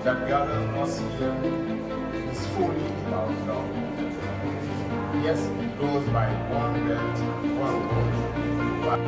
that gathers us here is fully about love. Yes, it goes by one belt, one road, but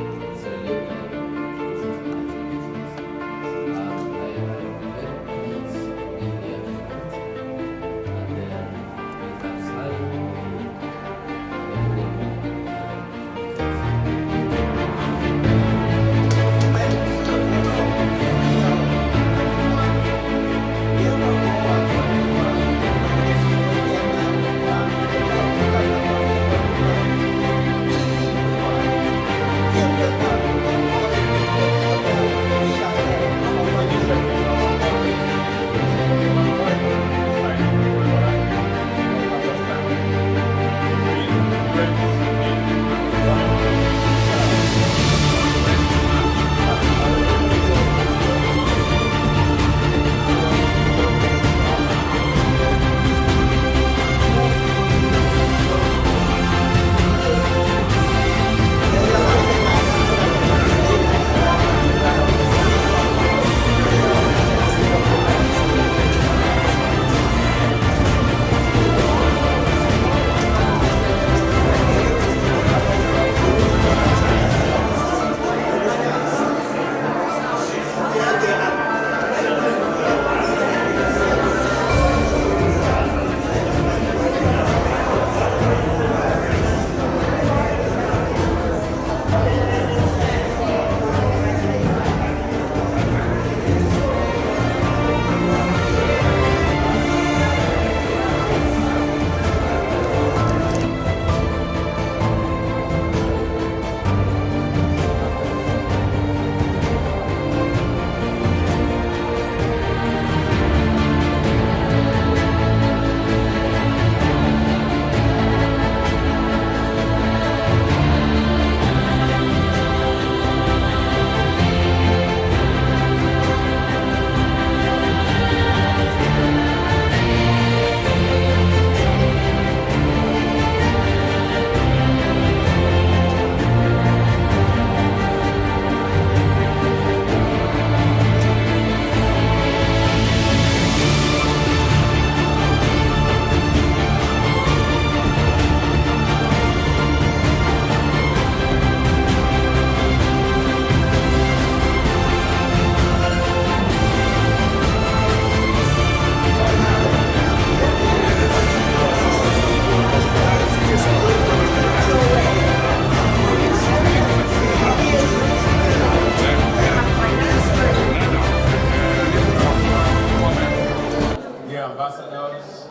ambassadors,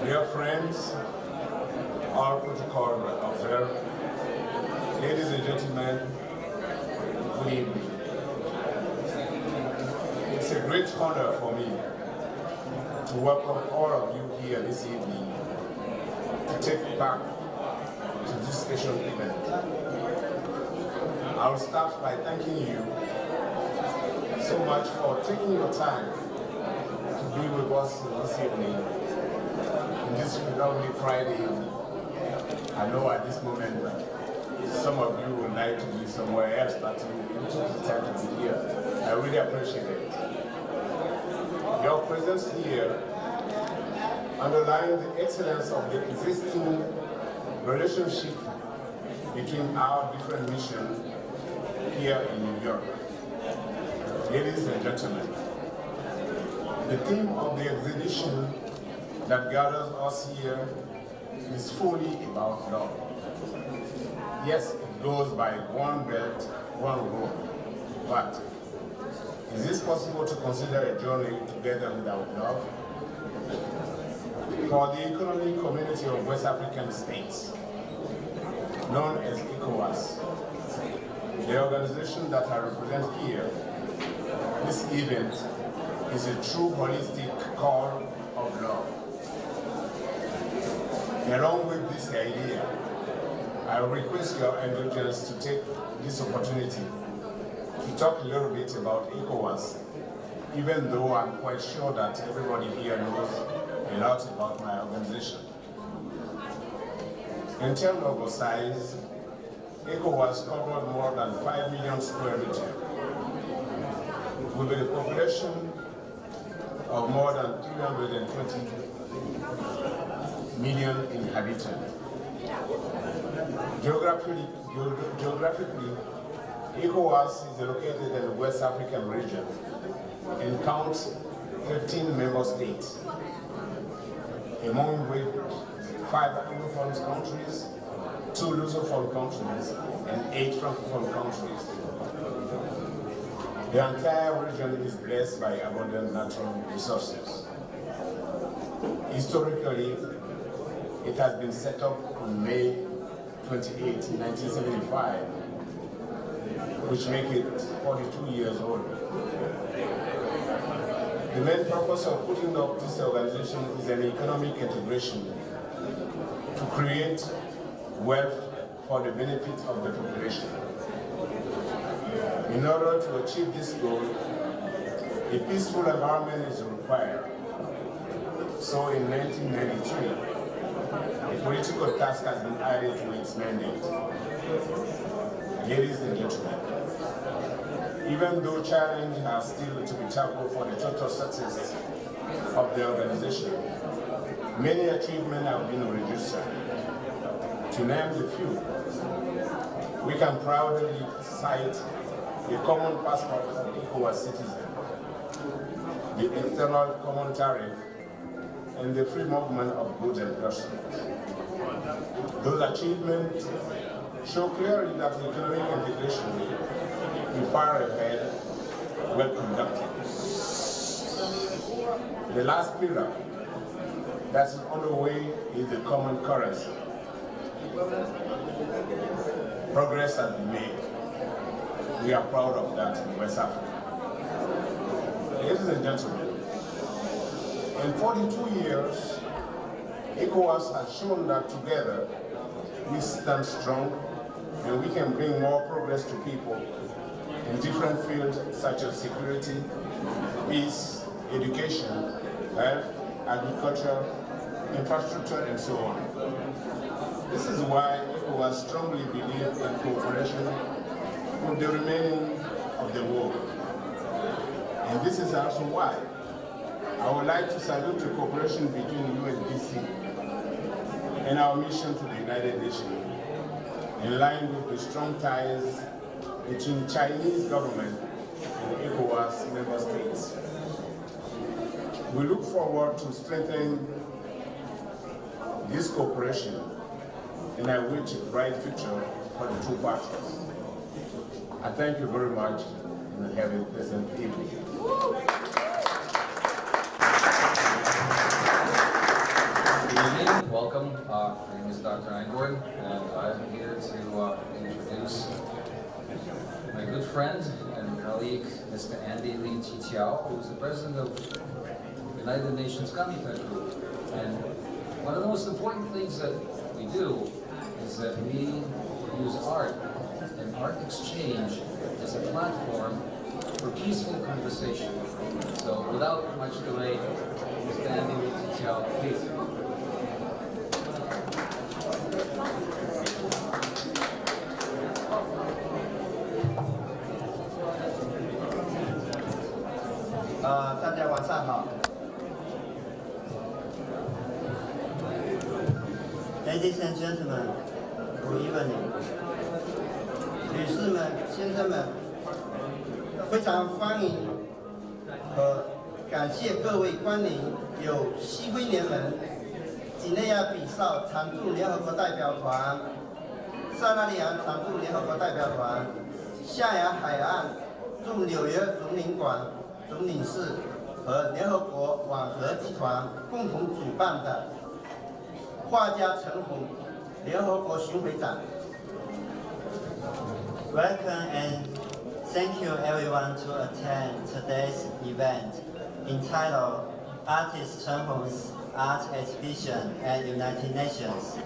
dear friends, all protocol observed, ladies and gentlemen, good evening. It's a great honor for me to welcome all of you here this evening to take part to this special event. I'll start by thanking you so much for taking your time to be with us this evening, in this lovely Friday evening. I know at this moment some of you would like to be somewhere else, but you took the time to be here. I really appreciate it. Your presence here underlines the excellence of the existing relationship between our different missions here in New York. Ladies and gentlemen, the theme of the exhibition that gathers us here is fully about love. Yes, it goes by one belt, one road, but is it possible to consider a journey together without love? For the Economic Community of West African States, known as ECOWAS, the organization that I represent here, this event is a true holistic call of love. Along with this idea, I request your indulgence to take this opportunity to talk a little bit about ECOWAS, even though I'm quite sure that everybody here knows a lot about my organization. In terms of size, ECOWAS covered more than 5 million square meters, with a population of more than 320 million inhabitants. Geographically, ECOWAS is located in the West African region and counts 15 member states, among which 5 Anglophone countries, 2 Lusophone countries, and 8 Francophone countries. The entire region is blessed by abundant natural resources. Historically, it has been set up on May 28, 1975, which makes it 42 years old. The main purpose of putting up this organization is an economic integration to create wealth for the benefit of the population. In order to achieve this goal, a peaceful environment is required. So in 1993, a political task has been added to its mandate. Ladies and gentlemen, even though challenges are still to be tackled for the total success of the organization, many achievements have been registered. To name a few, we can proudly cite the common passport of ECOWAS citizens, the internal common tariff, and the free movement of goods and persons. Those achievements show clearly that the economic integration is far ahead, well conducted. The last pillar that is underway is the common currency. Progress has been made. We are proud of that in West Africa. Ladies and gentlemen, in 42 years, ECOWAS has shown that together we stand strong and we can bring more progress to people in different fields such as security, peace, education, health, agriculture, infrastructure, and so on. This is why ECOWAS strongly believes in cooperation with the remaining of the world. And this is also why I would like to salute the cooperation between UNDC and our mission to the United Nations, in line with the strong ties between Chinese government and ECOWAS member states. We look forward to strengthening this cooperation, and I wish a bright future for the two parties. I thank you very much and have a pleasant evening. Good evening, welcome. My name is Dr. Eingord, and I'm here to introduce my good friend and colleague, Mr. Andy Lee Chiqiao, who is the president of United Nations Commutech Group. And one of the most important things that we do is that we use art and art exchange as a platform for peaceful conversation. So without much delay, Mr. Andy Lee Chiqiao, please.大家晚上好。Ladies and gentlemen, good evening. 女士们、先生们，非常欢迎和感谢各位光临有西非联盟、几内亚比绍常驻联合国代表团、塞拉利昂常驻联合国代表团、象牙海岸驻纽约总领馆总领事和联合国网合集团共同主办的画家陈红联合国巡回展。Welcome and thank you everyone to attend today's event entitled Artist Chen Hong's Art Exhibition at United Nations.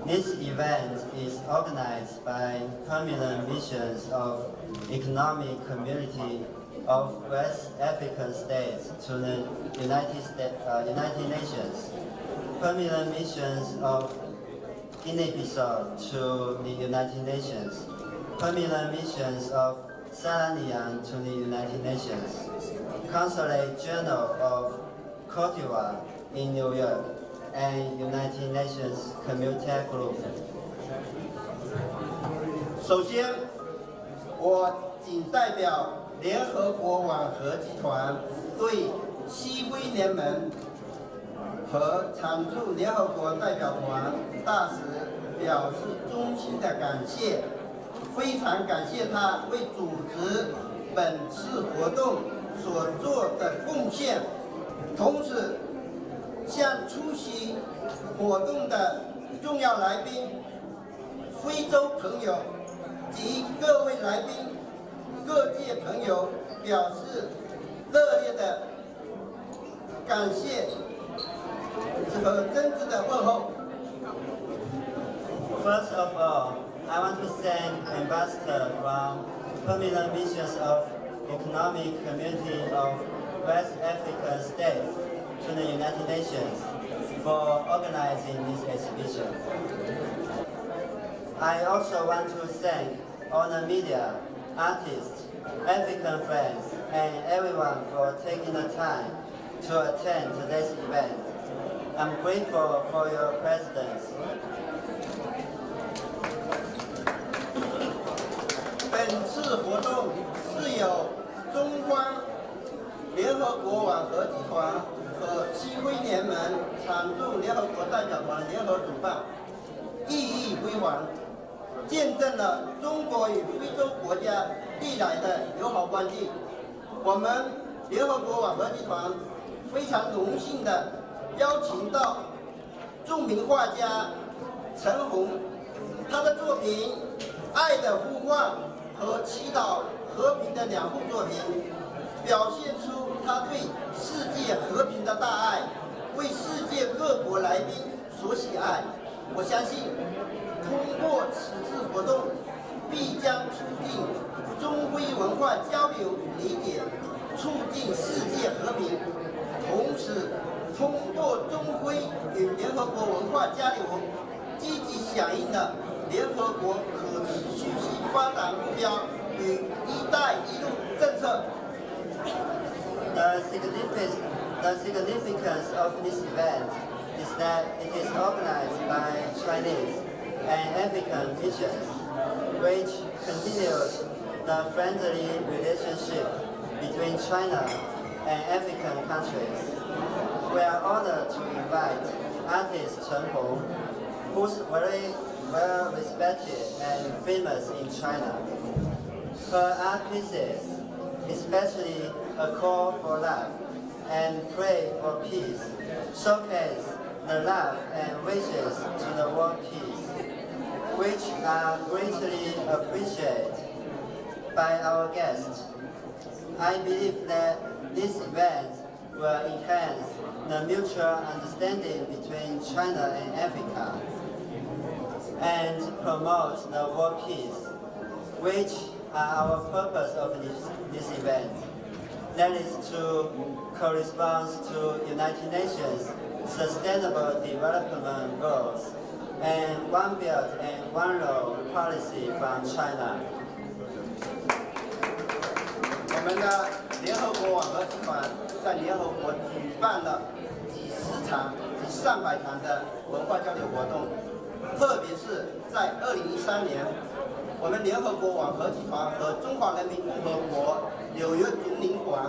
This event is organized by Permanent Missions of Economic Community of West African States to the United Nations, Permanent Missions of Guinea-Bissau to the United Nations, Permanent Missions of Sarah Liang to the United Nations, Consulate General of Cote d'Ivoire in New York, and United Nations Commutech Group. 首先，我仅代表联合国网合集团对西非联盟和常驻联合国代表团大使表示衷心的感谢，非常感谢他为组织本次活动所做的贡献，同时向出席活动的重要来宾、非洲朋友及各位来宾、各界朋友表示热烈的感谢和真挚的问候。First of all, I want to thank Ambassador from Permanent Missions of Economic Community of West African States to the United Nations for organizing this exhibition. I also want to thank all the media, artists, African friends, and everyone for taking the time to attend today's event. I'm grateful for your presence. 本次活动是由中方联合国网合集团和西非联盟常驻联合国代表团联合主办，意义辉煌，见证了中国与非洲国家历来的友好关系。我们联合国网合集团非常荣幸地邀请到著名画家陈红，他的作品《爱的呼唤》和《祈祷和平》的两部作品，表现出他对世界和平的大爱，为世界各国来宾所喜爱。我相信，通过此次活动，必将促进中非文化交流与理解，促进世界和平。同时，通过中非与联合国文化交流，积极响应了联合国可持续性发展目标与“一带一路”政策。The significance of this event is that it is organized by Chinese and African missions, which continues the friendly relationship between China and African countries. We are honored to invite artist Chen Hong, who's very well respected and famous in China. Her art pieces, especially A Call for Love and Pray for Peace, showcase the love and wishes to the world peace, which are greatly appreciated by our guests. I believe that this event will enhance the mutual understanding between China and Africa and promote the world peace, which are our purpose of this event. That is to correspond to United Nations Sustainable Development Goals and One Belt and One Road policy from China. 我们的联合国网合集团在联合国举办了几十场、上百场的文化交流活动，特别是在2013年，我们联合国网合集团和中华人民共和国纽约总领馆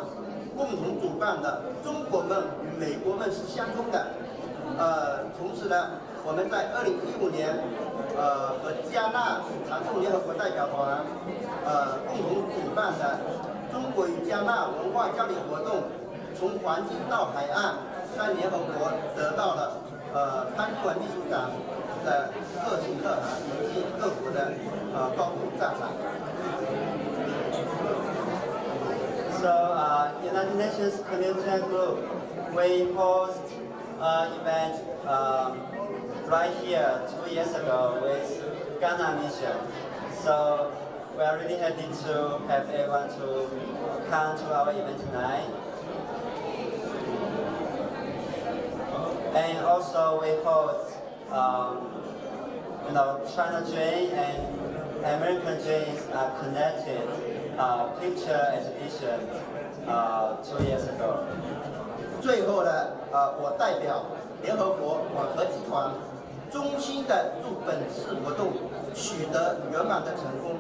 共同主办的“中国梦与美国梦是相通的”。同时呢，我们在2015年，和加纳常驻联合国代表团，共同主办的中国与加纳文化交流活动，从环境到海岸，在联合国得到了潘基文秘书长的各型各行以及各国的高度赞赏。So, United Nations Commutech Group, we host an event right here 2 years ago with Ghana Mission. So, we are really happy to have everyone to come to our event tonight. And also we host, China Train and American Dreams Connected picture exhibition 2 years ago. 最后呢，我代表联合国网合集团衷心的祝本次活动取得圆满的成功。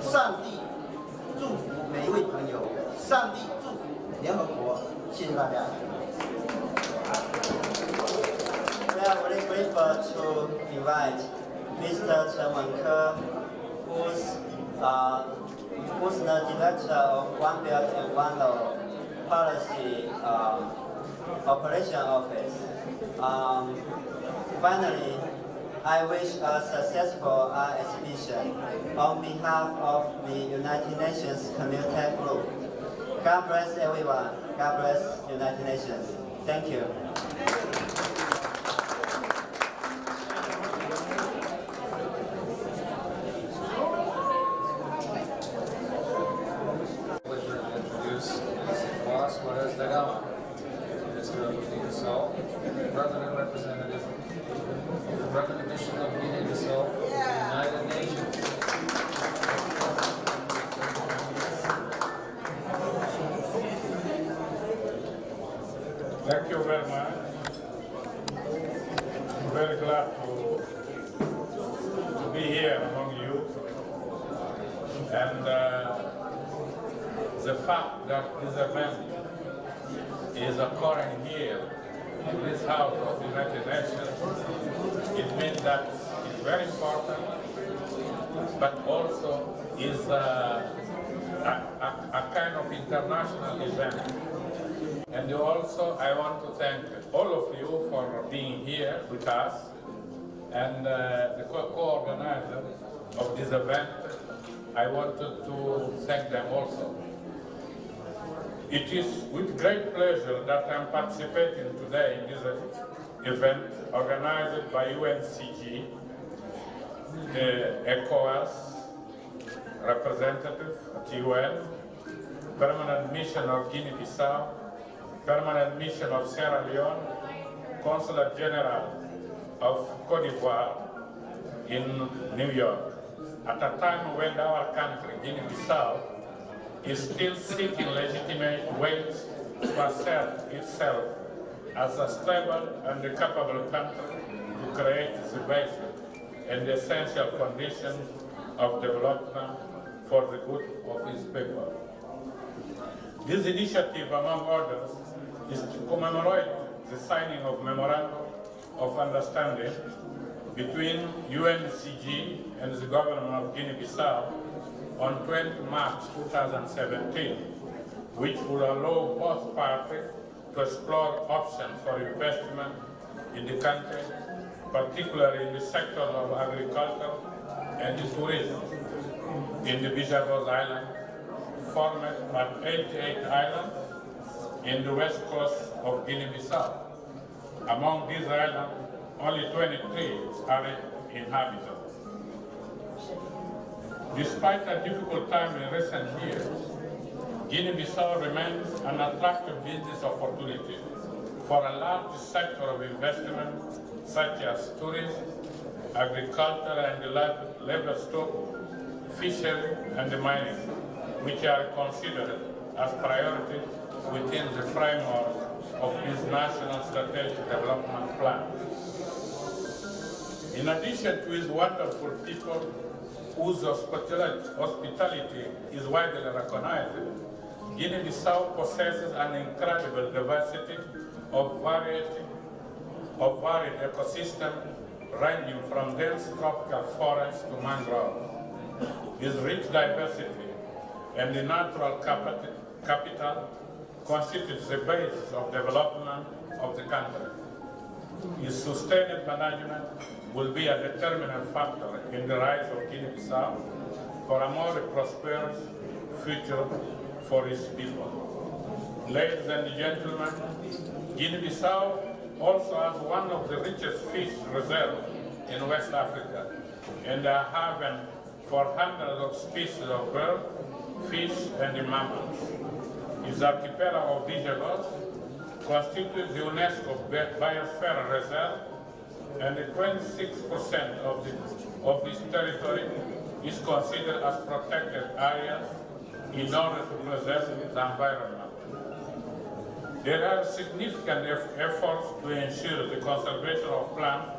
上帝祝福每一位朋友，上帝祝福联合国，谢谢大家。We are very grateful to invite Mr. Chen Wenke, who's the director of One Belt and One Road Policy Operation Office. Finally, I wish a successful exhibition on behalf of the United Nations Commutech Group. God bless everyone. God bless United Nations. Thank you. President Representative, recognition of Guinea-Bissau, United Nations. Thank you very much. I'm very glad to be here among you. And the fact that this event is occurring here in this house of the United Nations, it means that it's very important, but also is a kind of international event. And also I want to thank all of you for being here with us, and the co-organizer of this event, I wanted to thank them also. It is with great pleasure that I'm participating today in this event organized by UNCG, ECOWAS, representative at UN, Permanent Mission of Guinea-Bissau, Permanent Mission of Sierra Leone, Consulate General of Cote d'Ivoire in New York, at a time when our country, Guinea-Bissau, is still seeking legitimate ways to assert itself as a stable and capable country to create the basic and essential conditions of development for the good of its people. This initiative, among others, is to commemorate the signing of Memorandum of Understanding between UNCG and the government of Guinea-Bissau on 20 March 2017, which will allow both parties to explore options for investment in the country, particularly in the sector of agriculture and the tourism in the Bijavos Island, formed by 88 islands in the west coast of Guinea-Bissau. Among these islands, only 23 are inhabited. Despite a difficult time in recent years, Guinea-Bissau remains an attractive business opportunity for a large sector of investment such as tourism, agriculture and livestock, fishery and mining, which are considered as priorities within the framework of this National Strategic Development Plan. In addition to its wonderful people, whose hospitality is widely recognized, Guinea-Bissau possesses an incredible diversity of varied ecosystems ranging from dense tropical forests to mangroves. This rich diversity and the natural capital constitutes the basis of development of the country. Its sustained management will be a determinant factor in the rise of Guinea-Bissau for a more prosperous future for its people. Ladies and gentlemen, Guinea-Bissau also has one of the richest fish reserves in West Africa and a haven for hundreds of species of birds, fish, and mammals. Its archipelago of Bijavos constitutes the UNESCO Biosphere Reserve, and 26% of this territory is considered as protected areas in order to preserve the environment. There are significant efforts to ensure the conservation of plant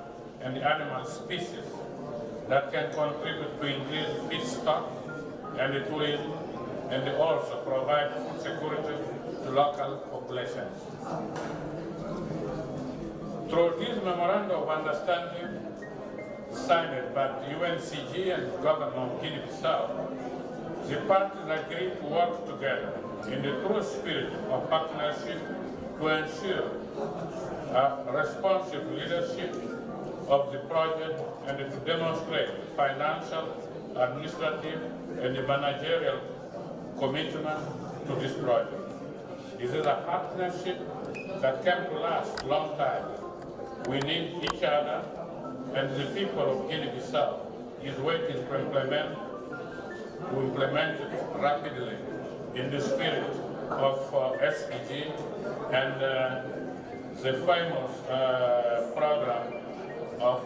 and animal species that can contribute to increase fish stock and the tourism, and also provide food security to local populations. Through this memorandum of understanding signed by the UNCG and the government of Guinea-Bissau, the parties agreed to work together in the true spirit of partnership to ensure a responsive leadership of the project and to demonstrate financial, administrative, and managerial commitment to this project. This is a partnership that can last a long time. We need each other, and the people of Guinea-Bissau is waiting to implement it rapidly in the spirit of SPG and the famous program of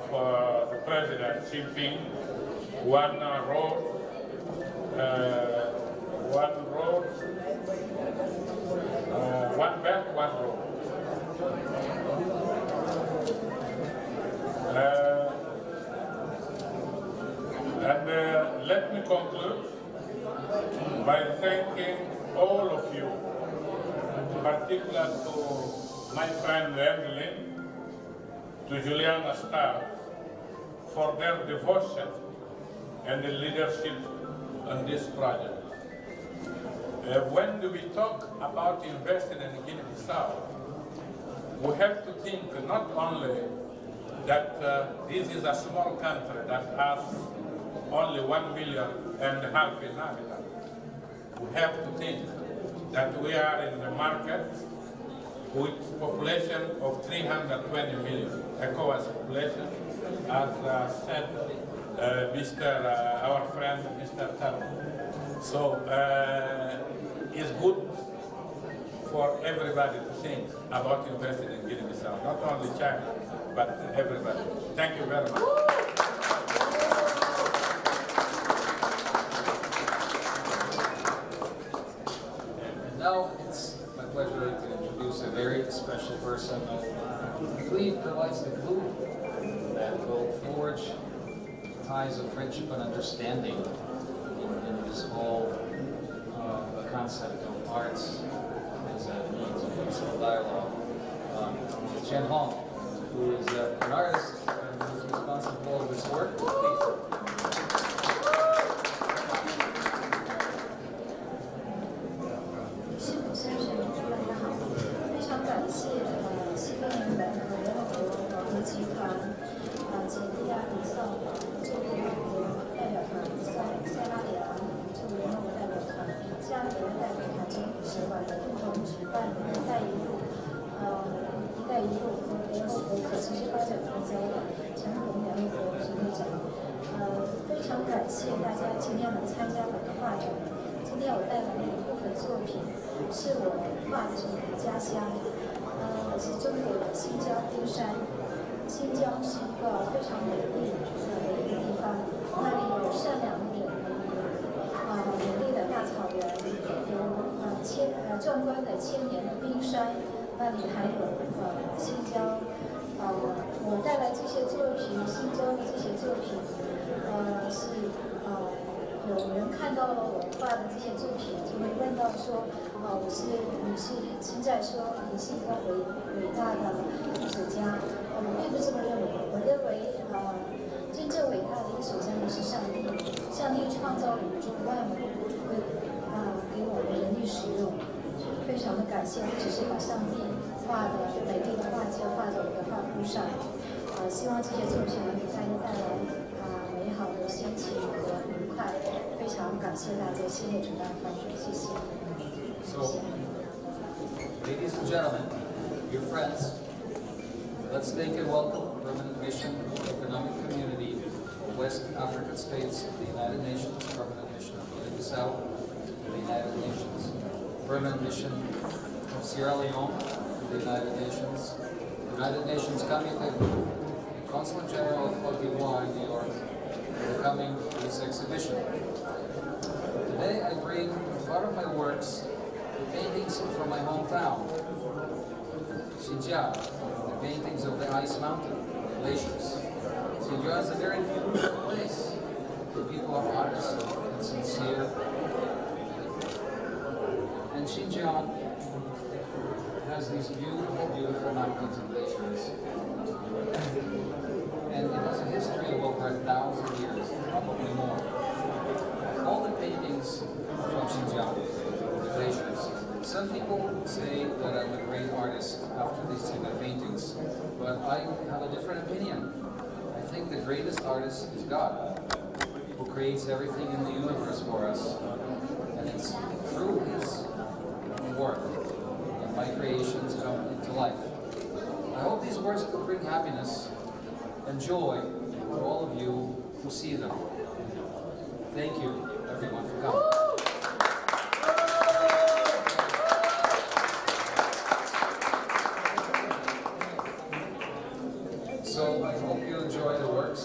President Xi Jinping, one belt, one road. Let me conclude by thanking all of you, particularly to my friend Emily, to Juliana Starr, for their devotion and the leadership on this project. When we talk about investing in Guinea-Bissau, we have to think not only that this is a small country that has only 1.5 million inhabitants. We have to think that we are in the market with population of 320 million, ECOWAS population, as said our friend Mr. Tano. So it's good for everybody to think about investing in Guinea-Bissau, not only China, but everybody. Thank you very much. Now it's my pleasure to introduce a very special person who I believe provides the glue that will forge ties of friendship and understanding in this whole concept of arts as a means of peaceful dialogue. Chen Hong, who is an artist and who is responsible for this work. Please. 非常感谢大家今天来参加我的画展。今天我带来的一部分作品是我画的家乡，是中国的新疆冰山。新疆是一个非常美丽的一个地方，那里有善良的人，美丽的大草原，有壮观的千年的冰山，那里还有新疆。我带来这些作品，新疆的这些作品，是有人看到了我画的这些作品，就会问到说，你是现在说你是一个伟大的艺术家，我并不这么认为，我认为真正伟大的艺术家是上帝，上帝创造了宇宙万物，给我们人类使用，非常的感谢，我只是把上帝画的美丽的画册画在我的画布上，希望这些作品能给大家带来美好的心情和愉快。非常感谢大家，谢谢主办方，谢谢。So, ladies and gentlemen, dear friends, let's take and welcome Permanent Mission Economic Community of West African States, the United Nations, Permanent Mission of Guinea-Bissau, the United Nations, Permanent Mission of Sierra Leone, the United Nations Commutech, Consulate General of Cote d'Ivoire in New York, for coming this exhibition. Today I bring part of my works, paintings from my hometown, Xinjiang, the paintings of the ice mountain, glaciers. Xinjiang is a very beautiful place. The people are honest and sincere. And Xinjiang has these beautiful, beautiful mountains and glaciers. And it has a history of over 1,000 years, probably more. All the paintings from Xinjiang, the glaciers. Some people say that I'm a great artist after they see my paintings, but I have a different opinion. I think the greatest artist is God, who creates everything in the universe for us. And it's through His work that my creations come into life. I hope these works will bring happiness and joy to all of you who see them. Thank you, everyone, for coming. So I hope you enjoy the work.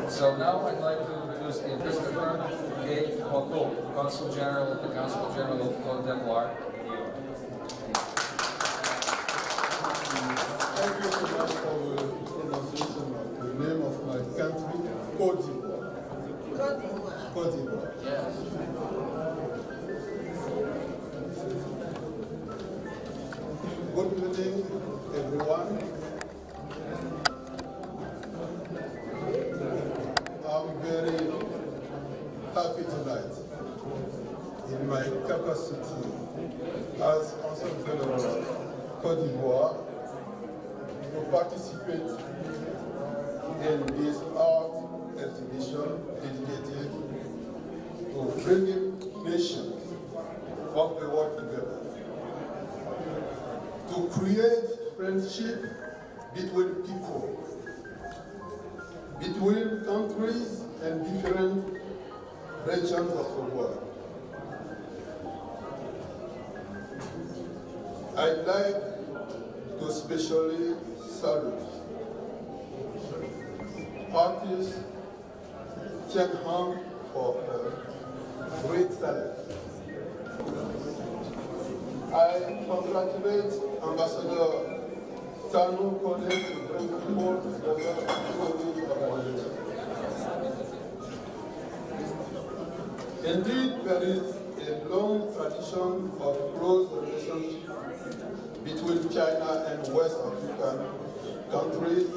So now I'd like to introduce the Christopher A. Hoko, Consul General at the Consul General of Côte d'Ivoire. Thank you so much for the pronunciation of the name of my country, Côte d'Ivoire. Côte d'Ivoire. Yes. Good evening, everyone. I'm very happy tonight in my capacity as Consul General of Côte d'Ivoire to participate in this art exhibition dedicated to bringing nations of the world together, to create friendship between people, between countries and different regions of the world. I'd like to especially salute artist Chen Hang for her great talent. I congratulate Ambassador Tanu Kone to bring people together to the organization. Indeed, there is a long tradition of close relationship between China and West African countries,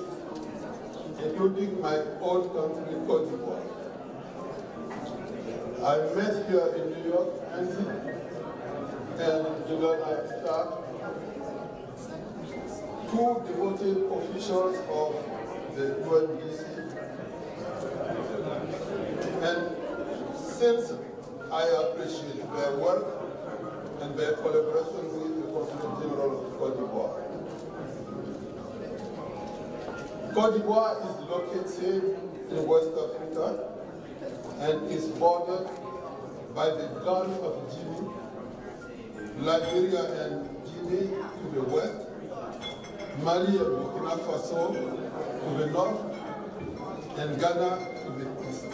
including my own country, Côte d'Ivoire. I met here in New York, and Juliana Stark, two devoted officials of the UNDC. And since I appreciate their work and their collaboration with the Consul General of Côte d'Ivoire. Côte d'Ivoire is located in West Africa and is bordered by the Gulf of Guinea, Liberia and Guinea to the west, Mali and Burkina Faso to the north, and Ghana to the east.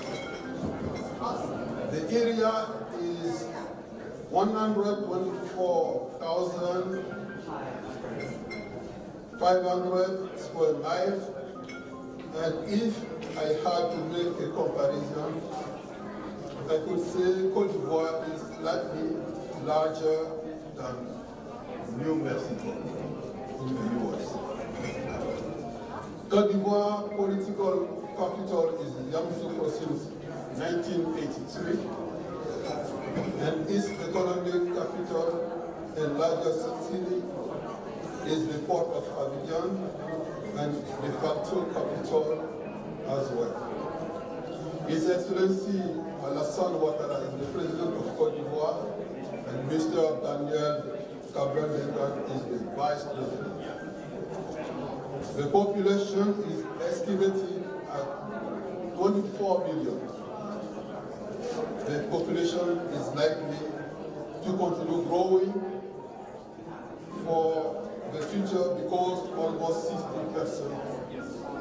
The area is 124,500 square miles, and if I had to make a comparison, I could say Côte d'Ivoire is slightly larger than New Mexico in the US. Côte d'Ivoire political capital is Yamoussoukro since 1983, and its economic capital and largest city is the port of Abidjan and de facto capital as well. His Excellency Alassane Ouattara is the President of Côte d'Ivoire, and Mr. Daniel Kablan-Dengan is the Vice President. The population is estimated at 24 million. The population is likely to continue growing for the future because almost 60%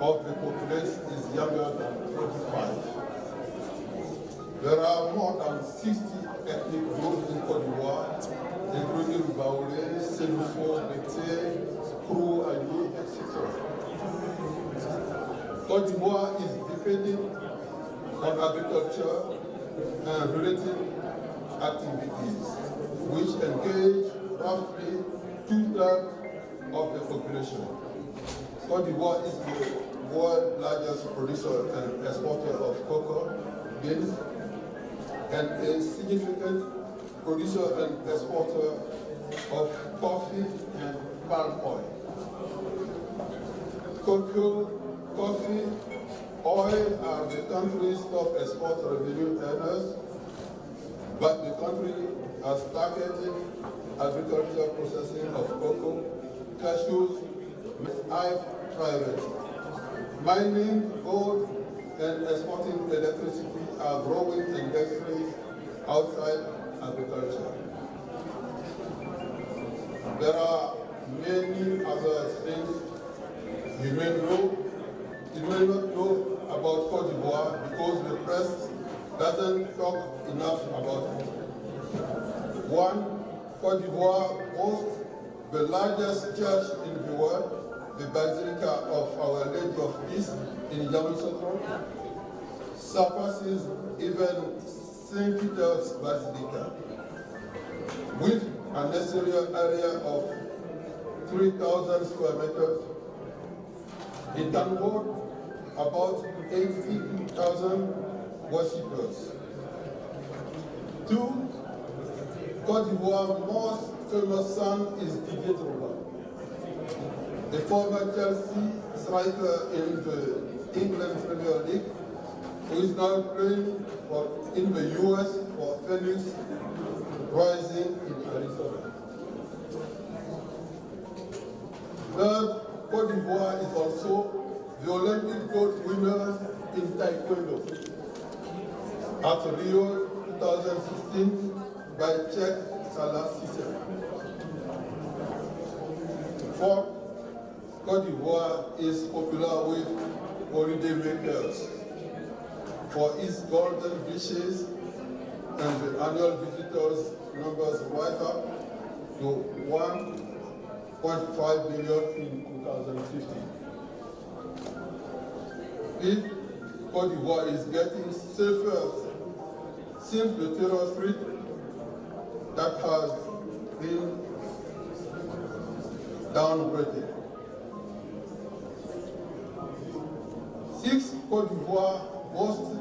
of the population is younger than 25. There are more than 60 ethnic groups in Côte d'Ivoire, including Baoulé, Sénoufo, Bété, Krou, Ali, etc. Côte d'Ivoire is depending on agriculture and related activities, which engage roughly 2/3 of the population. Côte d'Ivoire is the world's largest producer and exporter of cocoa beans and a significant producer and exporter of coffee and palm oil. Cocoa, coffee, oil are the country's top export revenue earners, but the country has targeted agricultural processing of cocoa, cashews, with high priority. Mining, gold, and exporting electricity are growing industries outside agriculture. There are many other things you may not know about Côte d'Ivoire because the press doesn't talk enough about it. One, Côte d'Ivoire boasts the largest church in the world, the Basilica of Our Lady of Peace in Yamoussoukro, surpasses even St. Peter's Basilica, with an exterior area of 3,000 square meters. It can hold about 80,000 worshippers. Two, Côte d'Ivoire's most famous son is Didier Drogba, the former Chelsea striker in the England Premier League, who is now playing in the US for Phoenix Rising in Arizona. Third, Côte d'Ivoire is also the Olympic gold winner in Taekwondo at Rio 2016 by Czech Salah Cisse. Fourth, Côte d'Ivoire is popular with holidaymakers for its golden beaches, and the annual visitors numbers rise up to 1.5 million in 2015. Fifth, Côte d'Ivoire is getting safer since the terror threat that has been downgraded. Sixth, Côte d'Ivoire boasts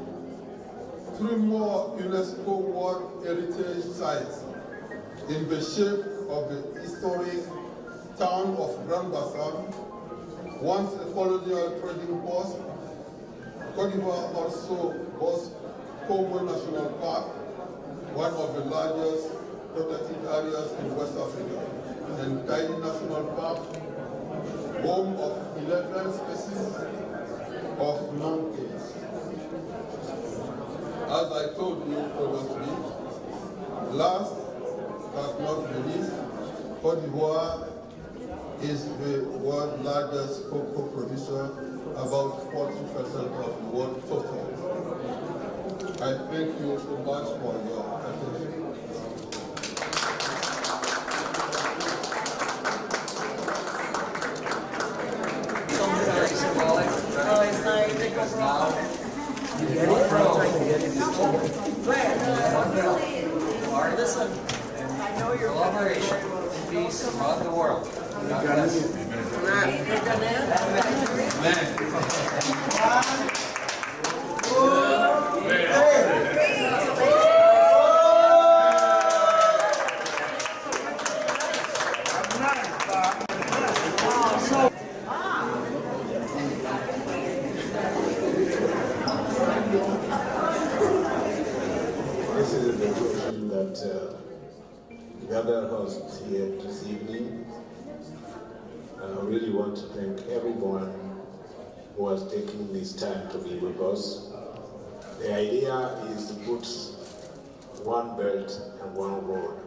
3 more UNESCO World Heritage Sites in the shape of the historic town of Grand Bassam, once a colonial trading post. Côte d'Ivoire also boasts Congo National Park, one of the largest protected areas in West Africa, and Kaini National Park, home of 11 species of monkeys. As I told you previously, last but not least, Côte d'Ivoire is the world's largest cocoa producer, about 40% of the world total. I thank you so much for your attention. Very symbolic. Because now partisan and collaboration and peace throughout the world. God bless. This is the occasion that gathered us here this evening. I really want to thank everyone who has taken this time to be with us. The idea is to put one belt and one road,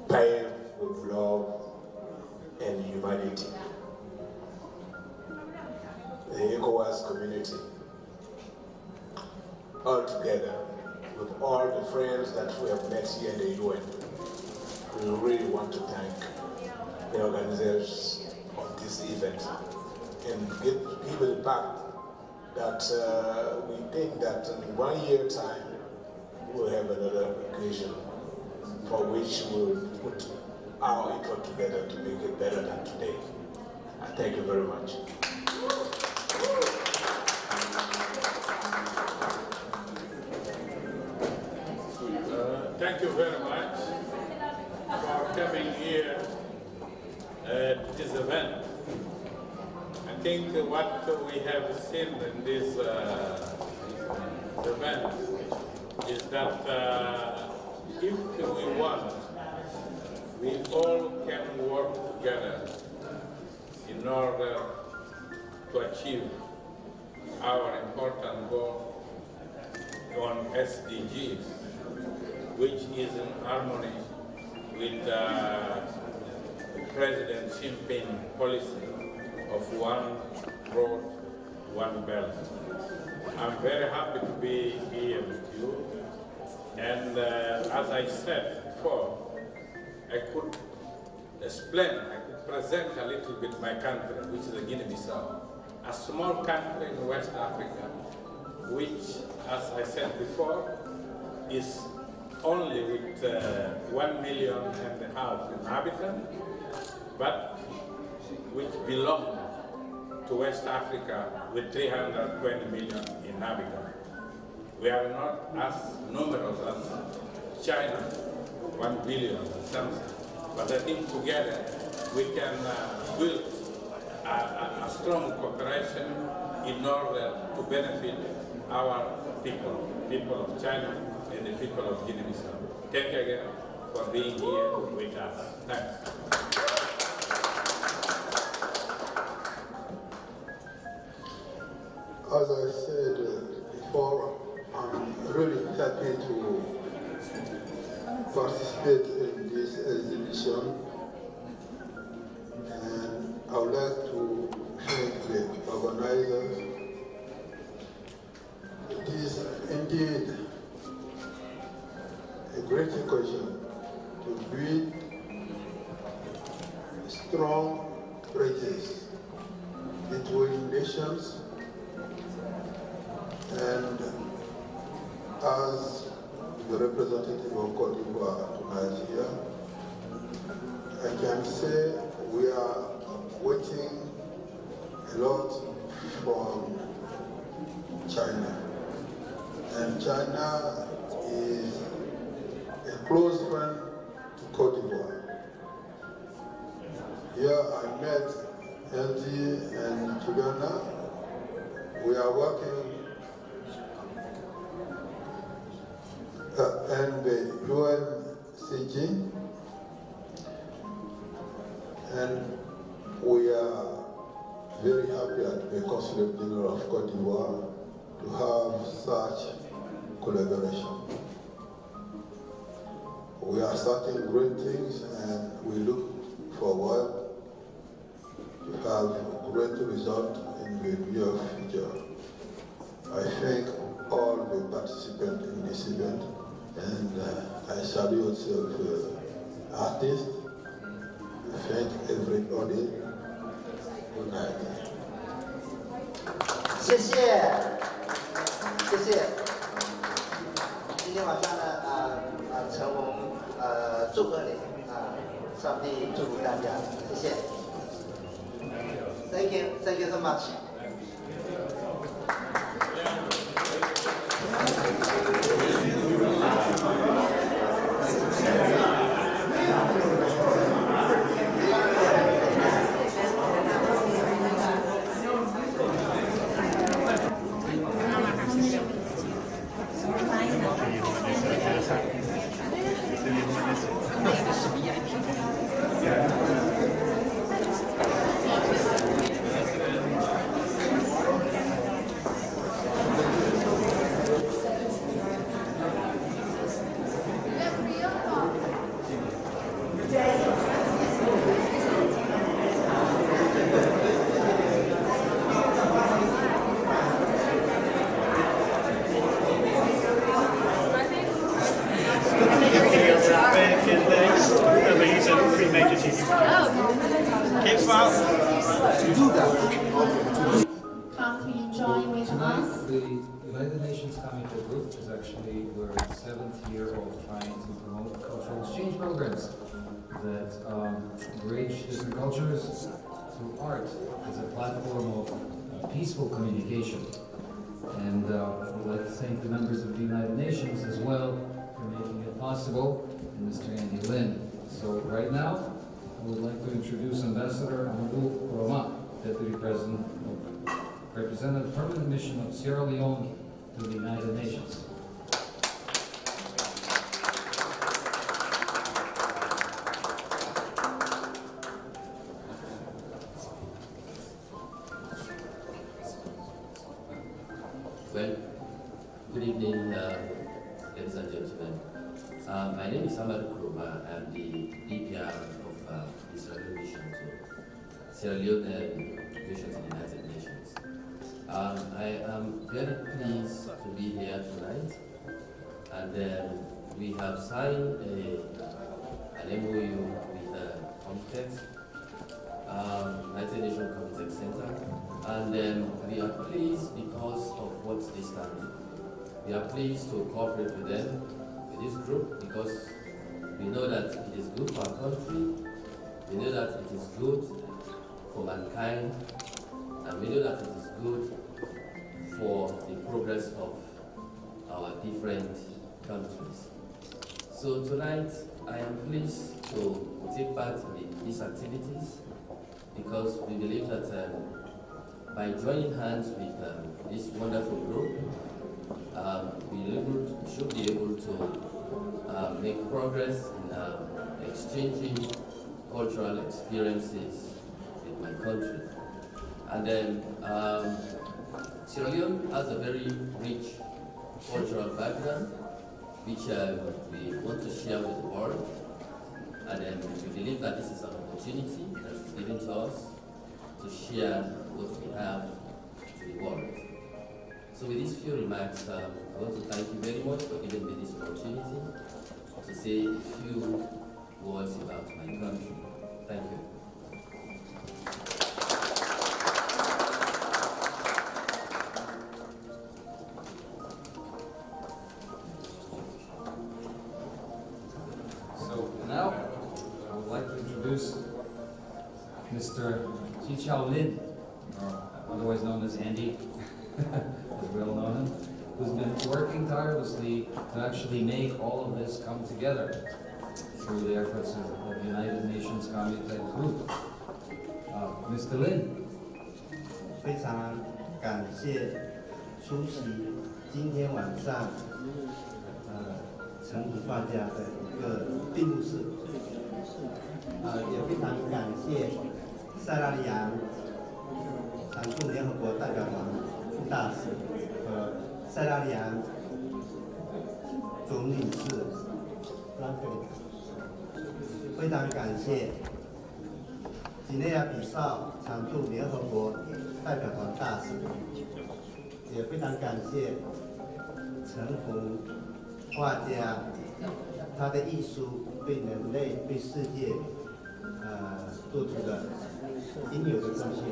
tie with love humanity. The ECOWAS community, all together, with all the friends that we have met here in the UN, we really want to thank the organizers of this event and give it back that we think that in 1 year time we'll have another occasion for which we'll put our effort together to make it better than today. I thank you very much. Thank you very much for coming here at this event. I think what we have seen in this event is that if we want, we all can work together in order to achieve our important goal on SDGs, which is in harmony with President Xi Jinping policy of one road, one belt. I'm very happy to be here with you. And as I said before, I could explain, I could present a little bit my country, which is Guinea-Bissau, a small country in West Africa, which, as I said before, is only with 1.5 million inhabitants, but which belong to West Africa with 320 million inhabitants. We are not as numerous as China, 1 billion or something, but I think together we can build a strong cooperation in order to benefit our people, people of China and the people of Guinea-Bissau. Thank you again for being here with us. Thanks. As I said before, I'm really happy to participate in this exhibition, and I would like to thank the organizers. It is indeed a great occasion to build strong bridges between nations, and as the representative of Cote d'Ivoire tonight here, I can say we are waiting a lot from China. And China is a close friend to Cote d'Ivoire. Here I met LG and Juliana. We are working and the UNCG, and we are very happy at the Consulate General of Cote d'Ivoire to have such collaboration. We are starting great things, and we look forward to have great result in the near future. I thank all the participants in this event, and I salute artists. Thank everybody. Good night. 谢谢，谢谢。今天晚上呢，成龙祝贺你上帝祝福大家，谢谢。Thank you so much. the United Nations Commutech Group is actually our 7th year of trying to promote cultural exchange programs that bridge different cultures through art as a platform of peaceful communication. And I'd like to thank the members of the United Nations as well for making it possible, and Mr. Andy Lin. So right now, I would like to introduce Ambassador Amadou Koroma, Deputy President representing the Permanent Mission of Sierra Leone to the United Nations. Well, good evening, ladies and gentlemen. My name is Amadou Koroma. I'm the DPR of Israeli Mission to Sierra Leone Mission to the United Nations. I am very pleased to be here tonight, and we have signed an MOU with Commutech, United Nations Commutech Center, and we are pleased because of what they stand for. We are pleased to cooperate with them, with this group, because we know that it is good for our country, we know that it is good for mankind, and we know that it is good for the progress of our different countries. So tonight, I am pleased to take part in these activities because we believe that by joining hands with this wonderful group, we should be able to make progress in exchanging cultural experiences with my country. And then Sierra Leone has a very rich cultural background, which we want to share with the world. And we believe that this is an opportunity that is given to us to share what we have to the world. So with these few remarks, I want to thank you very much for giving me this opportunity to say a few words about my country. Thank you. So now, I would like to introduce Mr. Chichao Lin, or otherwise known as Andy, as we all know him, who's been working tirelessly to actually make all of this come together through the efforts of the United Nations Commutech Group. Mr. Lin. 非常感谢出席今天晚上成品画家的一个闭幕式，也非常感谢塞拉利昂常驻联合国代表团副大使和塞拉利昂总领事拉克里，非常感谢几内亚比绍常驻联合国代表团大使，也非常感谢陈红画家，他的艺术对人类、对世界，做出了应有的贡献。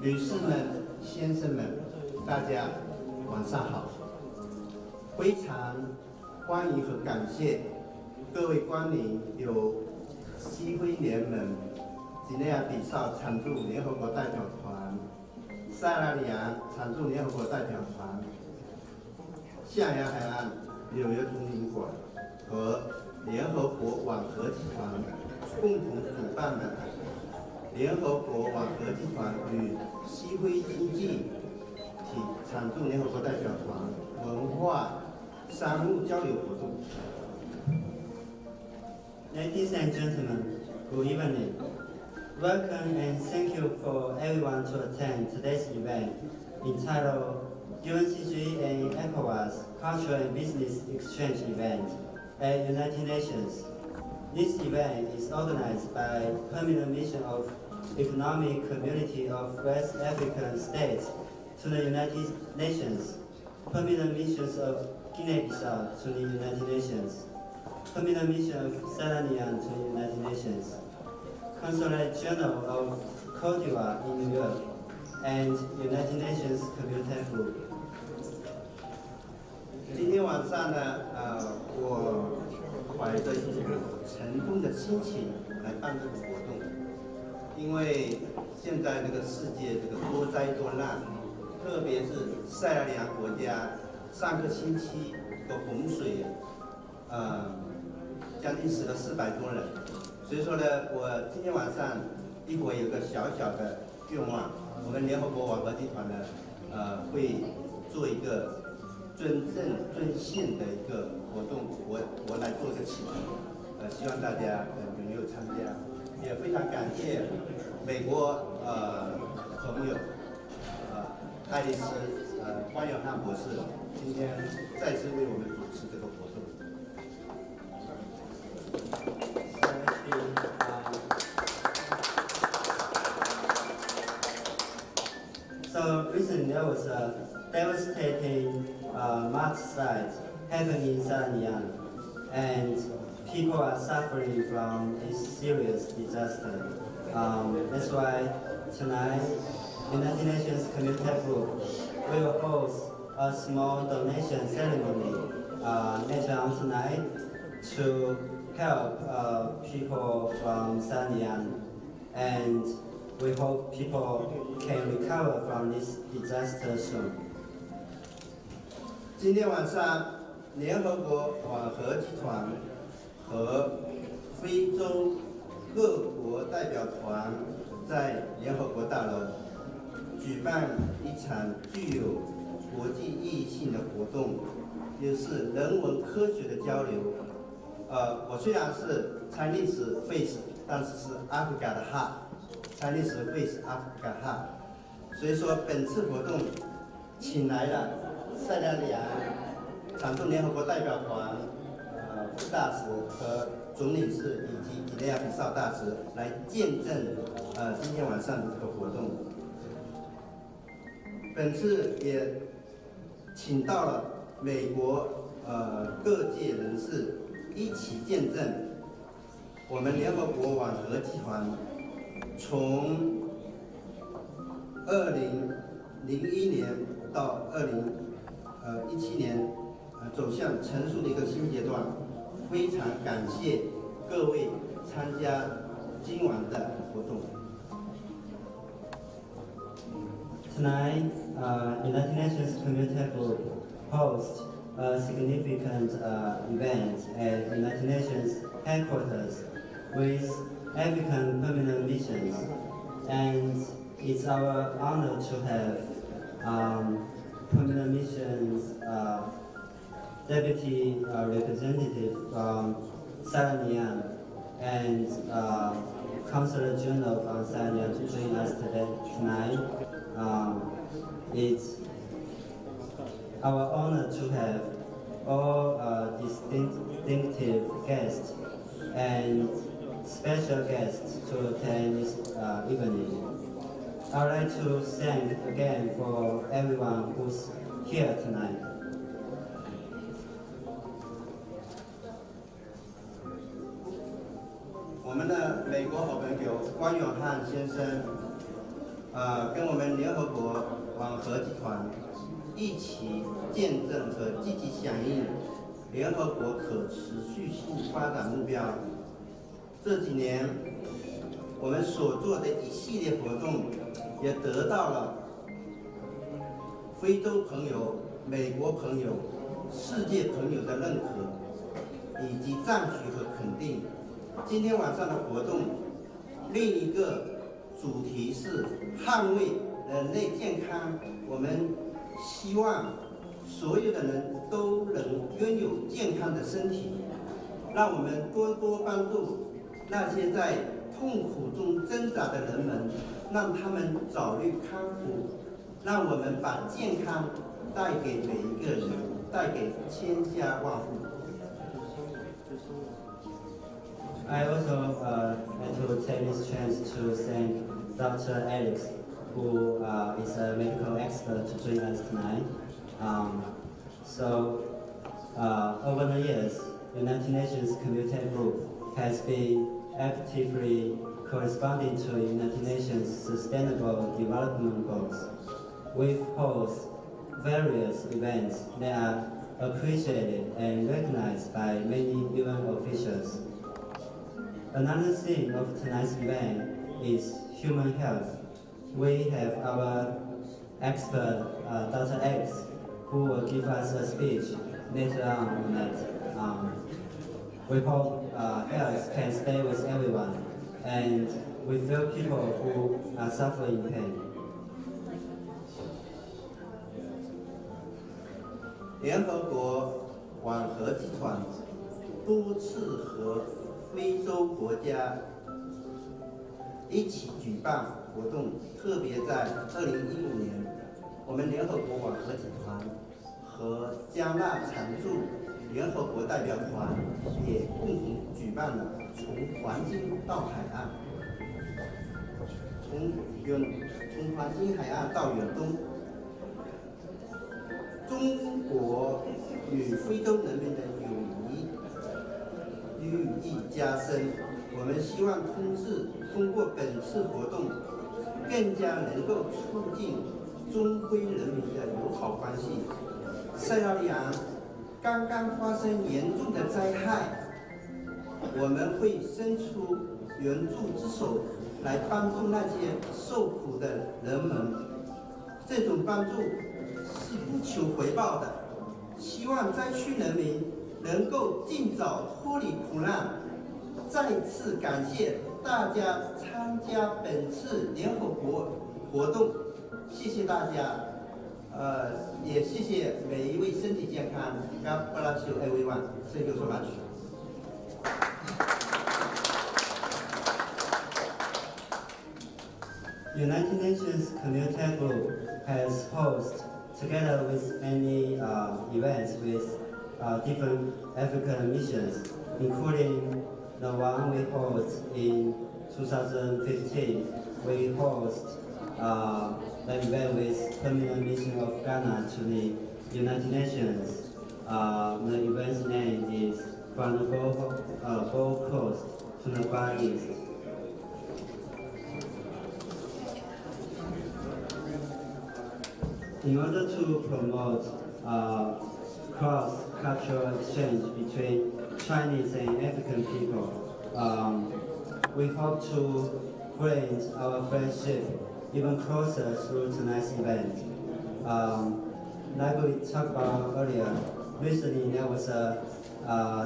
女士们、先生们，大家晚上好！非常欢迎和感谢各位光临由西非联盟、几内亚比绍常驻联合国代表团、塞拉利昂常驻联合国代表团、象牙海岸纽约总领馆和联合国网合集团共同主办的联合国网合集团与西非经济体常驻联合国代表团文化商务交流活动。Ladies and gentlemen, good evening. Welcome and thank you for everyone to attend today's event entitled UNCG and ECOWAS Cultural and Business Exchange Event at United Nations. This event is organized by Permanent Mission of Economic Community of West African States to the United Nations, Permanent Missions of Guinea-Bissau to the United Nations, Permanent Mission of Sierra Leone to the United Nations, Consulate General of Cote d'Ivoire in New York, and United Nations Commutech Group. 今天晚上呢，我怀着一种沉重的心情来办这个活动，因为现在这个世界这个多灾多难，特别是塞拉利昂国家上个星期的洪水，将近死了400多人。所以说呢，我今天晚上一会有个小小的愿望，我们联合国网格集团呢，会做一个遵宪的一个活动，我来做一个启动，希望大家踊跃参加，也非常感谢美国朋友爱丽丝关永汉博士今天再次为我们主持这个活动。So recently there was a devastating mudslide happening in Saranian, and people are suffering from this serious disaster. That's why tonight, United Nations Commutech Group will host a small donation ceremony later on tonight to help people from Saranian, and we hope people can recover from this disaster soon. 今天晚上，联合国网合集团和非洲各国代表团在联合国大楼举办一场具有国际意义性的活动，也是人文科学的交流。我虽然是 Chinese face， 但是是 Africa 的 heart。Chinese face Africa Heart， 所以说本次活动请来了塞拉利昂常驻联合国代表团副大使和总领事以及几内亚比绍大使来见证今天晚上的这个活动。本次也请到了美国各界人士一起见证我们联合国网合集团从2001年到2017年走向成熟的一个新阶段，非常感谢各位参加今晚的活动。Tonight, United Nations Commutech Group hosts a significant event at United Nations headquarters with African permanent missions, and it's our honor to have permanent missions deputy representative from Saranian and Consular General from Saranian to join us tonight. It's our honor to have all distinctive guests and special guests to attend this evening. I would like to thank again for everyone who's here tonight. 我们的美国好朋友关永汉先生，跟我们联合国网合集团一起见证和积极响应联合国可持续性发展目标。这几年，我们所做的一系列活动，也得到了非洲朋友、美国朋友、世界朋友的认可，以及赞许和肯定。今天晚上的活动，另一个主题是捍卫人类健康。我们希望所有的人都能拥有健康的身体，让我们多多帮助那些在痛苦中挣扎的人们，让他们早日康复，让我们把健康带给每一个人，带给千家万户。I also like to take this chance to thank Dr. Alex, who is a medical expert to join us tonight. Over the years, United Nations Commutech Group has been actively corresponding to United Nations Sustainable Development Goals. We host various events that are appreciated and recognized by many UN officials. Another theme of tonight's event is human health. We have our expert, Dr. X, who will give us a speech later on that. We hope health can stay with everyone, and we feel people who are suffering pain. 联合国网合集团多次和非洲国家一起举办活动，特别在2015年，我们联合国网合集团和加纳常驻联合国代表团也共同举办了从黄金到海岸，从黄金海岸到远东。中国与非洲人民的友谊日益加深，我们希望通过本次活动，更加能够促进中非人民的友好关系。塞拉利昂刚刚发生严重的灾害，我们会伸出援助之手来帮助那些受苦的人们。这种帮助是不求回报的，希望灾区人民能够尽早脱离苦难。再次感谢大家参加本次联合国活动，谢谢大家，也谢谢每一位身体健康。God bless you everyone. Thank you so much. United Nations Commutech Group has hosted, together with many events with different African missions, including the one we held in 2015. We host the event with Permanent Mission of Ghana to the United Nations. The event's name is From the Gold Coast to the Far East. In order to promote cross-cultural exchange between Chinese and African people, we hope to bring our friendship even closer through tonight's event. Like we talked about earlier, recently there was a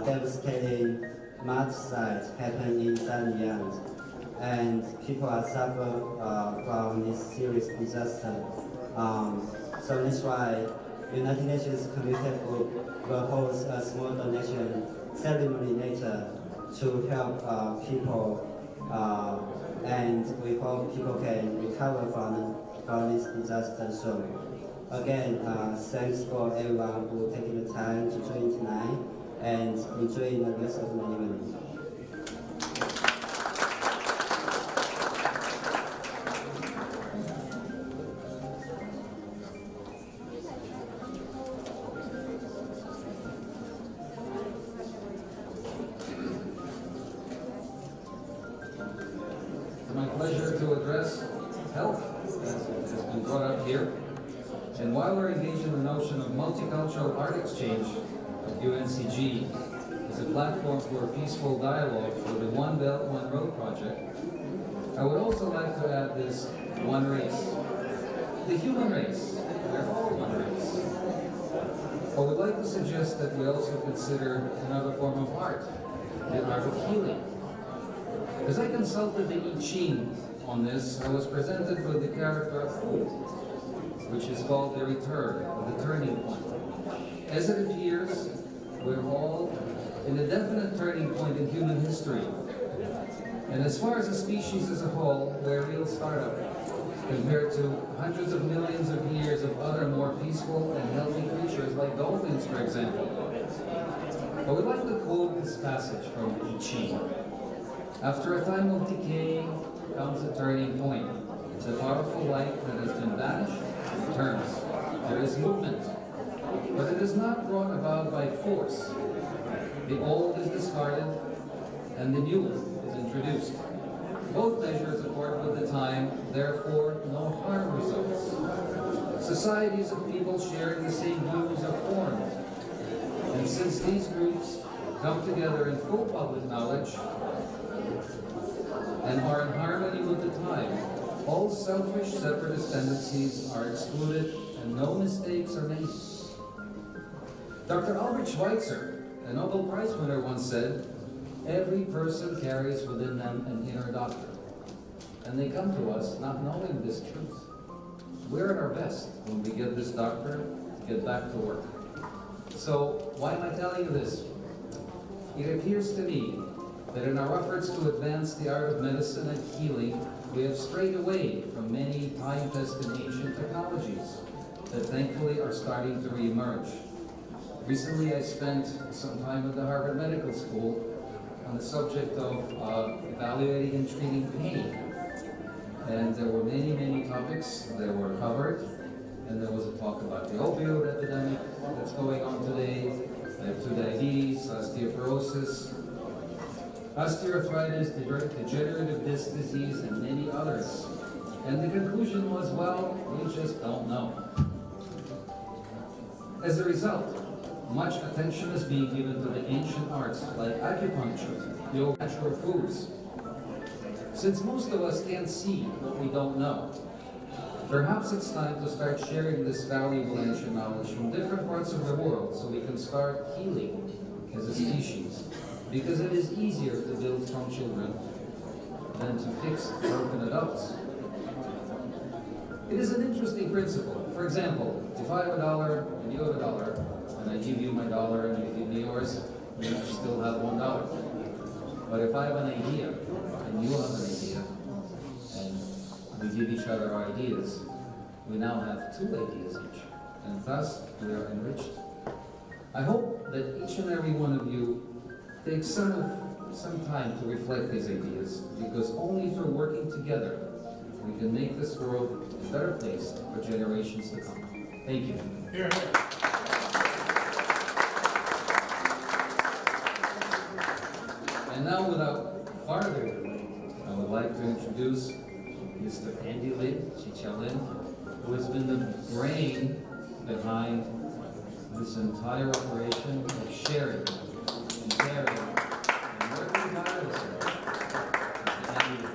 devastating mudslide happened in Danyang, and people are suffering from this serious disaster. So that's why United Nations Commutech Group will host a small donation ceremony later to help people, and we hope people can recover from this disaster soon. Again, thanks for everyone who taking the time to join tonight and enjoy the rest of the evening. My pleasure to address health, as has been brought up here. And while we're engaged in the notion of multicultural art exchange, UNCG is a platform for peaceful dialogue for the One Belt, One Road project, I would also like to add this one race. The human race. We're all one race. I would like to suggest that we also consider another form of art, the art of healing. As I consulted the I Ching on this, I was presented with the character of Fu, which is called the return, or the turning point. As it appears, we're all in a definite turning point in human history. And as far as a species as a whole, we're a real startup compared to hundreds of millions of years of other more peaceful and healthy creatures like dolphins, for example. I would like to quote this passage from I Ching. After a time of decay comes a turning point. The powerful light that has been banished returns. There is movement, but it is not brought about by force. The old is discarded and the new is introduced. Both measures accord with the time, therefore no harm results. Societies of people sharing the same views are formed. And since these groups come together in full public knowledge and are in harmony with the time, all selfish separatist tendencies are excluded and no mistakes are made. Dr. Albert Schweitzer, a Nobel Prize winner, once said, "Every person carries within them an inner doctor." And they come to us not knowing this truth. We're at our best when we get this doctor to get back to work. So why am I telling you this? It appears to me that in our efforts to advance the art of medicine and healing, we have strayed away from many time-tested ancient technologies that thankfully are starting to re-emerge. Recently, I spent some time at the Harvard Medical School on the subject of evaluating and treating pain. And there were many, many topics that were covered. And there was a talk about the opioid epidemic that's going on today, type 2 diabetes, osteoporosis, osteoarthritis, degenerative disc disease, and many others. And the conclusion was, well, we just don't know. As a result, much attention is being given to the ancient arts like acupuncture, yoga, natural foods. Since most of us can't see what we don't know, perhaps it's time to start sharing this valuable ancient knowledge from different parts of the world so we can start healing as a species. Because it is easier to build strong children than to fix broken adults. It is an interesting principle. For example, if I have $1 and you have $1, and I give you my $1 and you give me yours, then I still have $1. But if I have an idea and you have an idea, and we give each other our ideas, we now have 2 ideas each, and thus we are enriched. I hope that each and every one of you takes some time to reflect these ideas, because only through working together we can make this world a better place for generations to come. Thank you. Here, here. And now, without farther delay, I would like to introduce Mr. Andy Lin, who has been the brain behind this entire operation of sharing and caring and working tirelessly. Mr. Andy.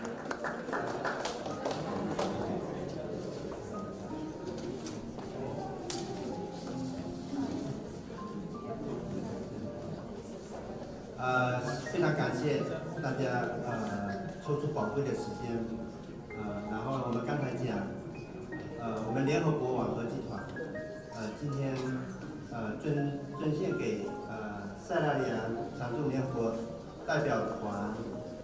非常感谢大家抽出宝贵的时间，然后我们刚才讲，我们联合国网和集团，今天捐献给塞拉利昂常驻联合国代表团，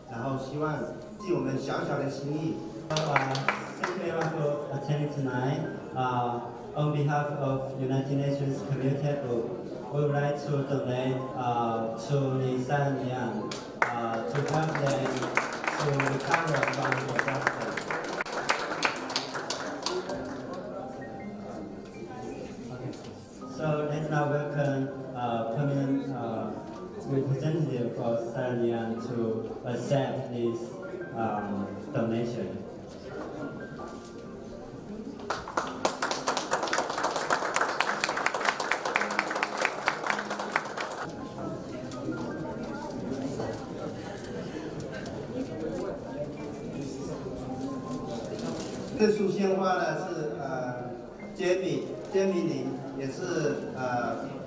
然后希望尽我们小小的心意。Thank you everyone for attending tonight. On behalf of United Nations Commutech Group, we would like to donate to the San Liang to help them to recover from the disaster. So let's now welcome permanent representative of San Liang to accept this donation.这束鲜花呢是杰米林，也是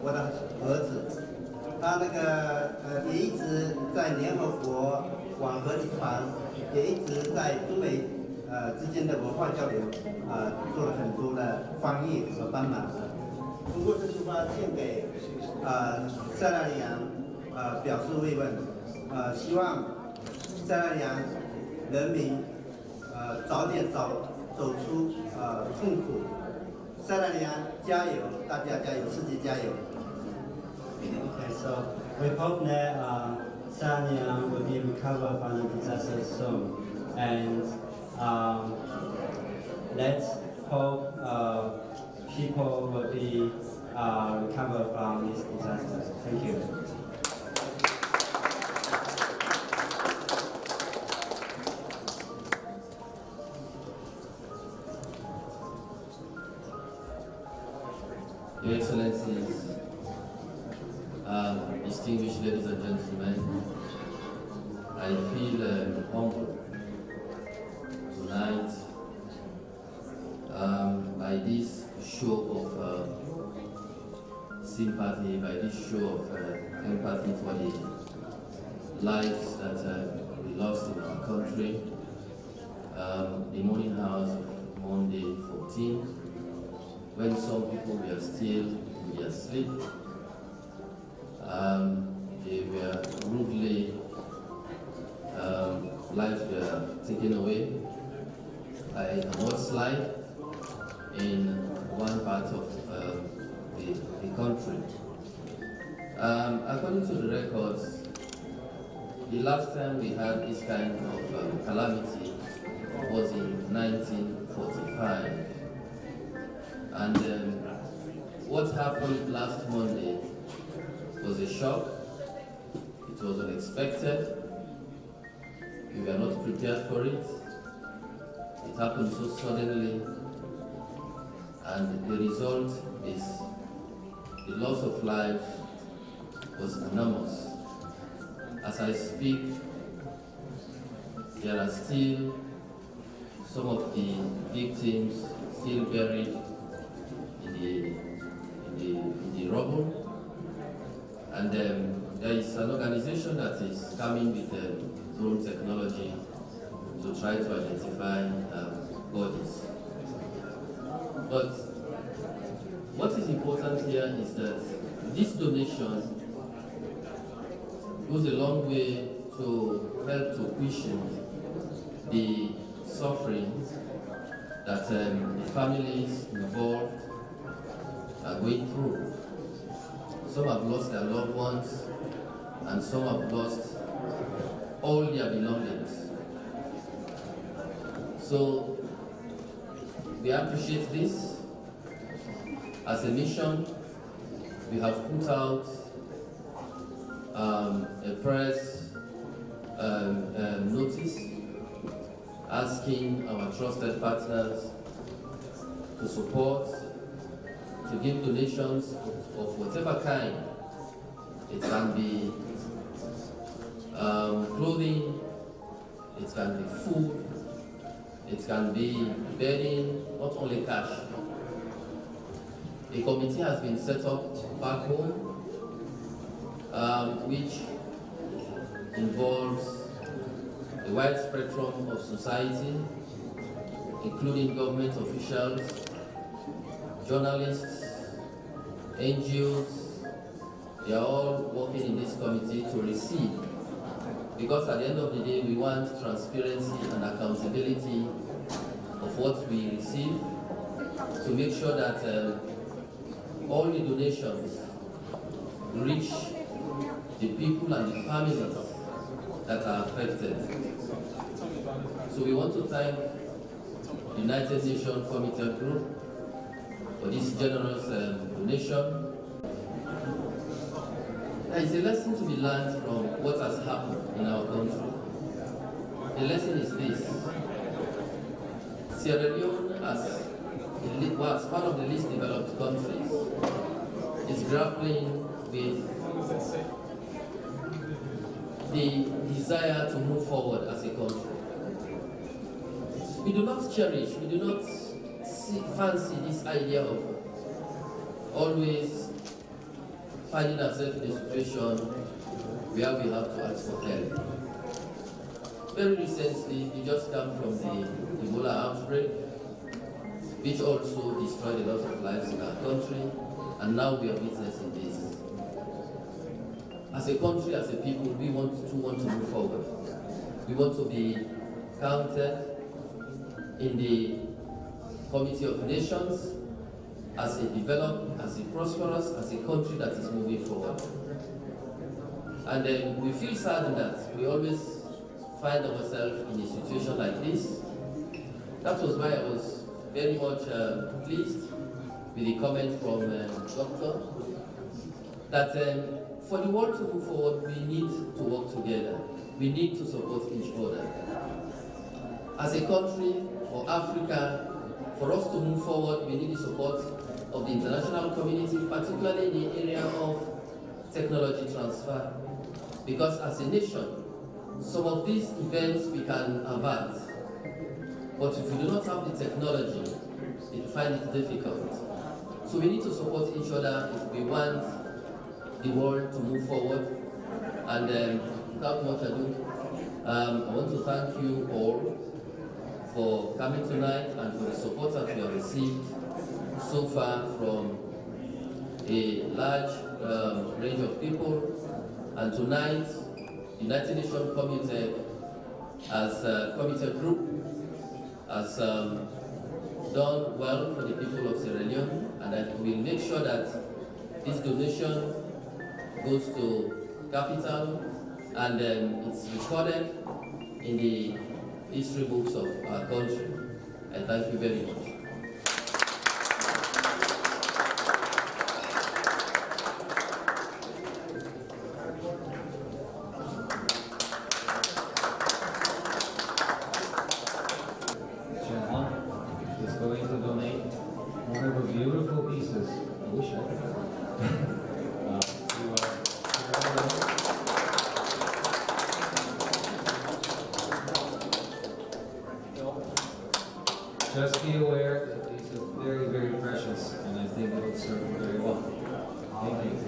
我的儿子，他那个也一直在联合国网和集团，也一直在中美之间的文化交流做了很多的翻译和帮忙。通过这束花献给塞拉利昂表示慰问，希望塞拉利昂人民早点走出痛苦。塞拉利昂加油，大家加油，世界加油。Okay, so we hope that San Liang will be recovered from the disaster soon, and let's hope people will be recovered from this disaster. Thank you. Your Excellencies, distinguished ladies and gentlemen, I feel humbled tonight by this show of sympathy, by this show of empathy for the lives that we lost in our country. The morning hours of Monday 14, when some people were still in their sleep. They were rudely, lives were taken away by a mudslide in one part of the country. According to the records, the last time we had this kind of calamity was in 1945. And what happened last Monday was a shock. It was unexpected. We were not prepared for it. It happened so suddenly. And the result is the loss of life was enormous. As I speak, there are still some of the victims still buried in the rubble. And there is an organization that is coming with drone technology to try to identify bodies. But what is important here is that this donation goes a long way to help to cushion the suffering that the families involved are going through. Some have lost their loved ones, and some have lost all their belongings. So we appreciate this. As a mission, we have put out a press notice asking our trusted partners to support, to give donations of whatever kind. It can be clothing, it can be food, it can be bedding, not only cash. A committee has been set up back home, which involves a wide spectrum of society, including government officials, journalists, NGOs. They are all working in this committee to receive, because at the end of the day, we want transparency and accountability of what we receive, to make sure that all the donations reach the people and the families that are affected. So we want to thank the United Nations Commutech Group for this generous donation. There is a lesson to be learned from what has happened in our country. The lesson is this: Sierra Leone, as one of the least developed countries, is grappling with the desire to move forward as a country. We do not cherish, we do not fancy this idea of always finding ourselves in a situation where we have to ask for help. Very recently, we just come from the Ebola outbreak, which also destroyed a lot of lives in our country, and now we are witnessing this. As a country, as a people, we want to move forward. We want to be counted in the Committee of Nations as a developed, as a prosperous, as a country that is moving forward. And we feel saddened that we always find ourselves in a situation like this. That was why I was very much pleased with the comment from Doctor, that for the world to move forward, we need to work together. We need to support each other. As a country, for Africa, for us to move forward, we need the support of the international community, particularly in the area of technology transfer. Because as a nation, some of these events we can avert, but if we do not have the technology, we find it difficult. So we need to support each other if we want the world to move forward. And without much ado, I want to thank you all for coming tonight and for the support that we have received so far from a large range of people. And tonight, United Nations Commutech, as a Commutech group, has done well for the people of Sierra Leone, and I will make sure that this donation goes to capital and it's recorded in the history books of our country. I thank you very much. Is going to donate one of her beautiful pieces. I wish I could. Just be aware that these are very, very precious, and I think it will serve very well. Thank you.